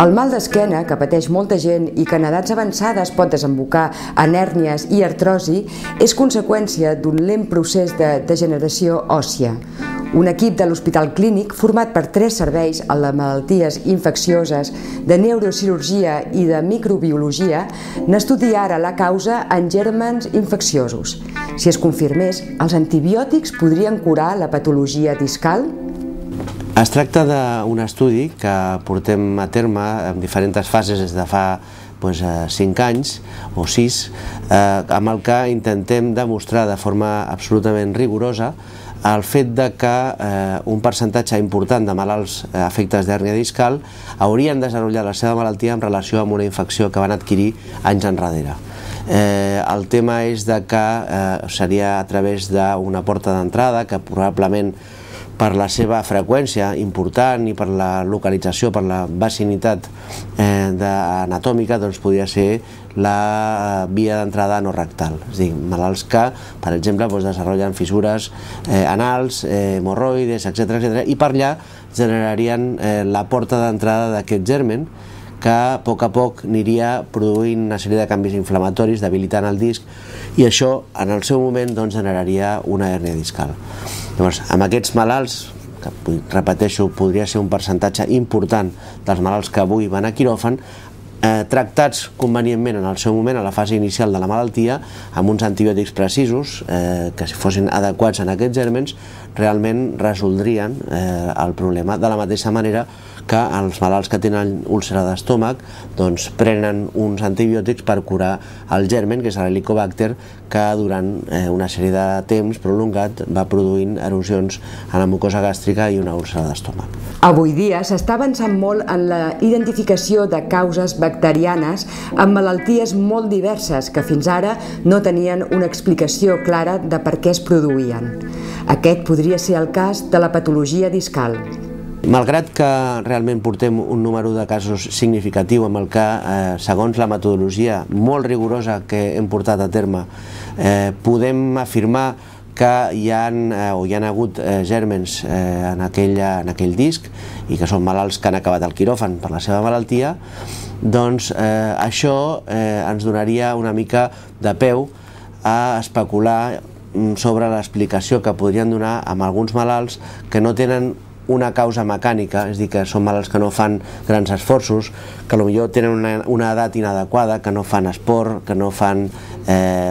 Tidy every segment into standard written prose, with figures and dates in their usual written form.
El mal d'esquena, que pateix molta gent i que en edats avançades pot desembocar en hèrnies i artrosi, és conseqüència d'un lent procés de degeneració òssia. Un equip de l'Hospital Clínic, format per 3 serveis en les malalties infeccioses, de neurocirurgia i de microbiologia, n'estudia ara la causa en gèrmens infecciosos. Si es confirmés, els antibiòtics podrien curar la patologia discal? Es tracta d'un estudi que portem a terme en diferents fases des de fa 5 anys o 6, amb el que intentem demostrar de forma absolutament rigorosa el fet de que un percentatge important de malalts afectes d'hèrnia discal haurien desenvolupat la seva malaltia en relació amb una infecció que van adquirir anys enrere. El tema és que seria a través d'una porta d'entrada que probablement per la seva freqüència important i per la localització, per la vicinitat anatòmica, doncs podria ser la via d'entrada no rectal. És a dir, malalts que, per exemple, desenvolupen fissures anals, hemorroides, etc. i per allà generarien la porta d'entrada d'aquest germen que a poc aniria produint una sèrie de canvis inflamatoris, debilitant el disc, i això en el seu moment generaria una hèrnia discal. Llavors, amb aquests malalts, que repeteixo, podria ser un percentatge important dels malalts que avui van a quiròfan, tractats convenientment en el seu moment, a la fase inicial de la malaltia, amb uns antibiòtics precisos, que si fossin adequats en aquests gèrmens, realment resoldrien el problema, de la mateixa manera que els malalts que tenen úlcera d'estómac prenen uns antibiòtics per curar el germen, que és l'Helicobacter, que durant una sèrie de temps prolongat va produint erosions a la mucosa gàstrica i una úlcera d'estómac. Avui dia s'està avançant molt en la identificació de causes bacterianes amb malalties molt diverses que fins ara no tenien una explicació clara de per què es produïen. Aquest podria ser el cas de la patologia discal. Malgrat que realment portem un número de casos significatiu amb el que, segons la metodologia molt rigorosa que hem portat a terme, podem afirmar que hi ha hagut gèrmens en aquell disc i que són malalts que han acabat al quiròfan per la seva malaltia, doncs això ens donaria una mica de peu a especular sobre l'explicació que podrien donar amb alguns malalts que no tenen una causa mecànica, és a dir, que són malalts que no fan grans esforços, que potser tenen una edat inadequada, que no fan esport, que no fan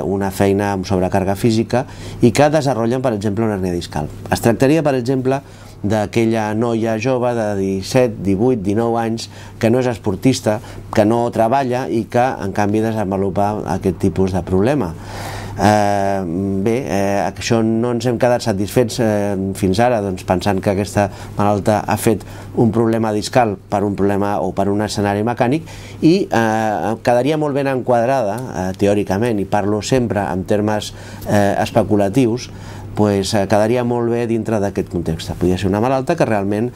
una feina amb sobrecàrrega física i que desenvolupen, per exemple, una hèrnia discal. Es tractaria, per exemple, d'aquella noia jove de 17, 18, 19 anys que no és esportista, que no treballa i que, en canvi, desenvolupa aquest tipus de problema. Bé, això no ens hem quedat satisfets fins ara, pensant que aquesta malalta ha fet un problema discal per un problema o per un escenari mecànic, i quedaria molt ben enquadrada teòricament, i parlo sempre en termes especulatius, quedaria molt bé dintre d'aquest context. Podria ser una malalta que realment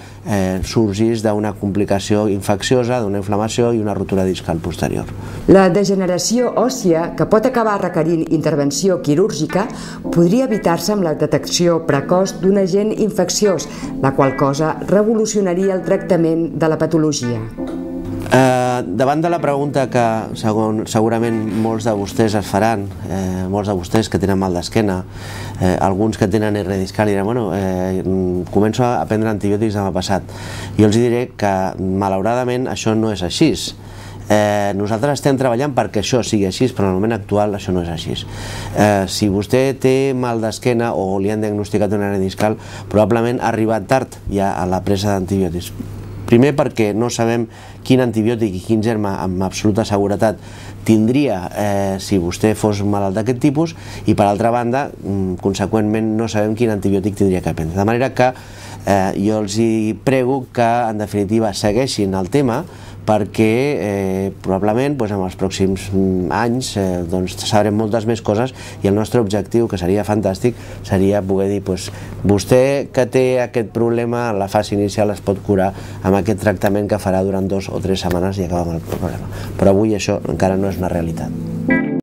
sorgís d'una complicació infecciosa, d'una inflamació i una ruptura discal posterior. La degeneració òssia, que pot acabar requerint intervenció quirúrgica, podria evitar-se amb la detecció precoç d'un agent infecciós, la qual cosa revolucionaria el tractament de la patologia. Davant de la pregunta que segurament molts de vostès es faran, molts de vostès que tenen mal d'esquena, alguns que tenen hernia discal, diran, començo a prendre antibiòtics demà passat. Jo els diré que, malauradament, això no és així. Nosaltres estem treballant perquè això sigui així, però en el moment actual això no és així. Si vostè té mal d'esquena o li han diagnosticat una hernia discal, probablement ha arribat tard ja a la presa d'antibiòtics. Primer perquè no sabem quin antibiòtic i quin germe amb absoluta seguretat tindria si vostè fos malalt d'aquest tipus, i per altra banda, conseqüentment, no sabem quin antibiòtic tindria que prendre. De manera que jo els prego que, en definitiva, segueixin el tema, perquè probablement en els pròxims anys sabrem moltes més coses, i el nostre objectiu, que seria fantàstic, seria poder dir, vostè que té aquest problema en la fase inicial es pot curar amb aquest tractament que farà durant 2 o 3 setmanes i acabar amb el problema. Però avui això encara no és una realitat.